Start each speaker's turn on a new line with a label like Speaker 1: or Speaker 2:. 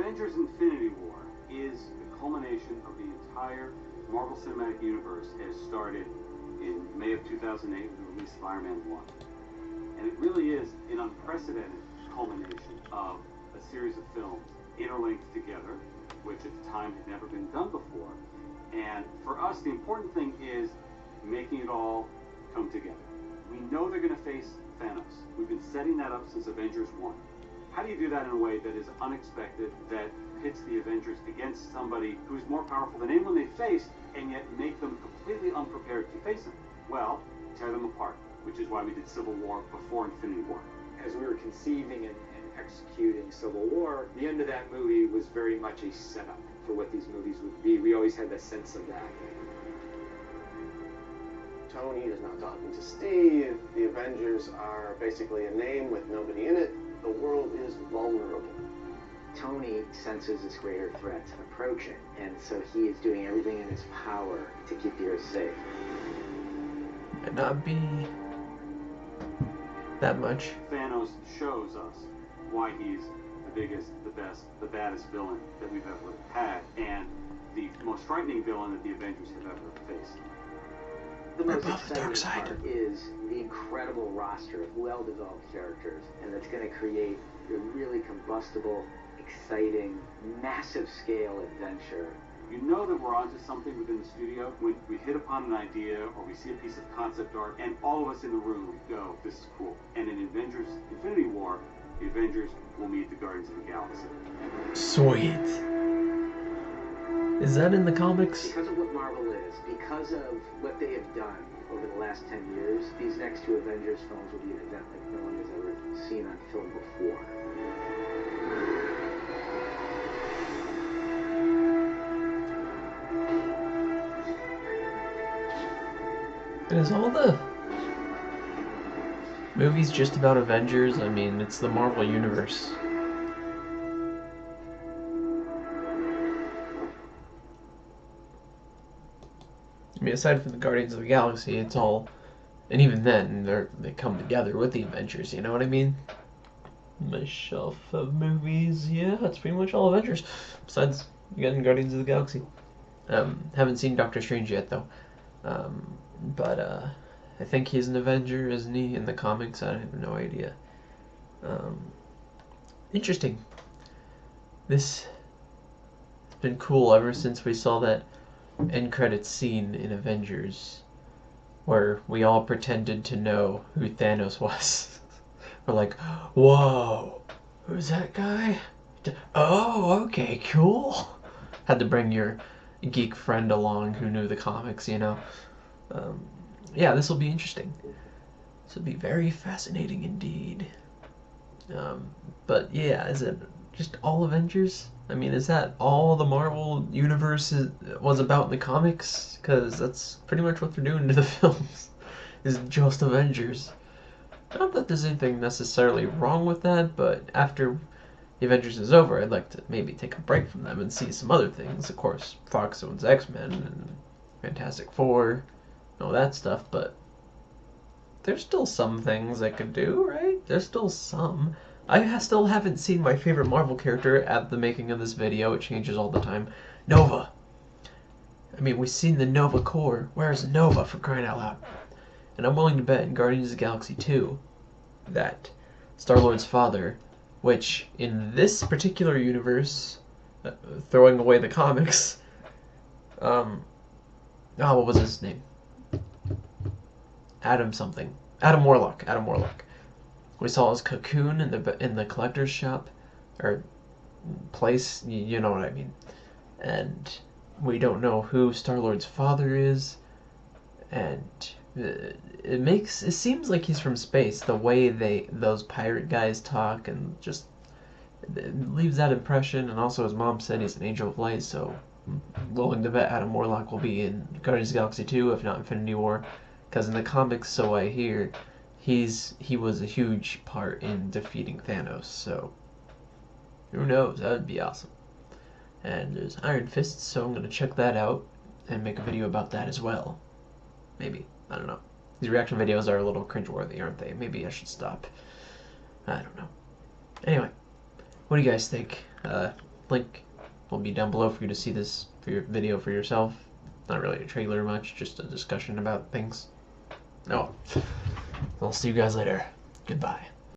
Speaker 1: Avengers Infinity War is the culmination of the entire Marvel Cinematic Universe as started in May of 2008 with the release of Iron Man 1. And it really is an unprecedented culmination of a series of films interlinked together, which at the time had never been done before. And for us, the important thing is making it all come together. We know they're going to face Thanos. We've been setting that up since Avengers 1. How do you do that in a way that is unexpected, that pits the Avengers against somebody who's more powerful than anyone they face, and yet make them completely unprepared to face him? Well, tear them apart, which is why we did Civil War before Infinity War.
Speaker 2: As we were conceiving and executing Civil War, the end of that movie was very much a setup for what these movies would be. We always had that sense of that.
Speaker 3: Tony is now talking to Steve. The Avengers are basically a name with nobody in it. The world is vulnerable.
Speaker 4: Tony senses this greater threat approaching, and so he is doing everything in his power to keep the Earth safe.
Speaker 5: Might not be that much.
Speaker 1: Thanos shows us why he's the biggest, the best, the baddest villain that we've ever had, and the most frightening villain that the Avengers have ever faced.
Speaker 4: The most exciting part is the incredible roster of well-developed characters, and that's going to create a really combustible, exciting, massive-scale adventure.
Speaker 1: You know that we're onto something within the studio when we hit upon an idea or we see a piece of concept art and all of us in the room go, this is cool. And in Avengers Infinity War, the Avengers will meet the Guardians of the Galaxy.
Speaker 5: Sweet. Is that in the comics?
Speaker 4: Because of what Marvel is, because of what they have done over the last 10 years, these next two Avengers films will be an event like no one has ever seen on film before.
Speaker 5: Is all the movies just about Avengers? I mean, it's the Marvel Universe. I mean, aside from the Guardians of the Galaxy, it's all, and even then, they come together with the Avengers, you know what I mean? My shelf of movies, yeah, it's pretty much all Avengers, besides, again, Guardians of the Galaxy. Haven't seen Doctor Strange yet, though. But I think he's an Avenger, isn't he, in the comics? I have no idea. Interesting. This has been cool ever since we saw that end credits scene in Avengers where we all pretended to know who Thanos was. We're like, whoa, who's that guy? Oh, okay, cool. Had to bring your geek friend along who knew the comics, you know. Yeah, this will be interesting. This will be very fascinating indeed. But yeah, is it just all Avengers? I mean, is that all the Marvel Universe was about in the comics? Because that's pretty much what they're doing to the films, is just Avengers. Not that there's anything necessarily wrong with that, but after the Avengers is over, I'd like to maybe take a break from them and see some other things. Of course, Fox owns X-Men and Fantastic Four, and all that stuff, but there's still some things I could do, right? There's still some. I still haven't seen my favorite Marvel character at the making of this video. It changes all the time. Nova. I mean, we've seen the Nova Corps. Where's Nova, for crying out loud? And I'm willing to bet in Guardians of the Galaxy 2 that Star-Lord's father, which in this particular universe, throwing away the comics, what was his name? Adam something. Adam Warlock. Adam Warlock. We saw his cocoon in the collector's shop, or place, you know what I mean. And we don't know who Star-Lord's father is, and it seems like he's from space. The way those pirate guys talk, and just it leaves that impression. And also, his mom said he's an angel of light, so I'm willing to bet Adam Warlock will be in Guardians of the Galaxy 2, if not Infinity War, because in the comics, so I hear, he was a huge part in defeating Thanos, so who knows, that would be awesome. And there's Iron Fist, so I'm going to check that out and make a video about that as well. Maybe, I don't know. These reaction videos are a little cringeworthy, aren't they? Maybe I should stop. I don't know. Anyway, what do you guys think? link will be down below for you to see this for your video for yourself. Not really a trailer much, just a discussion about things. No. I'll see you guys later. Goodbye.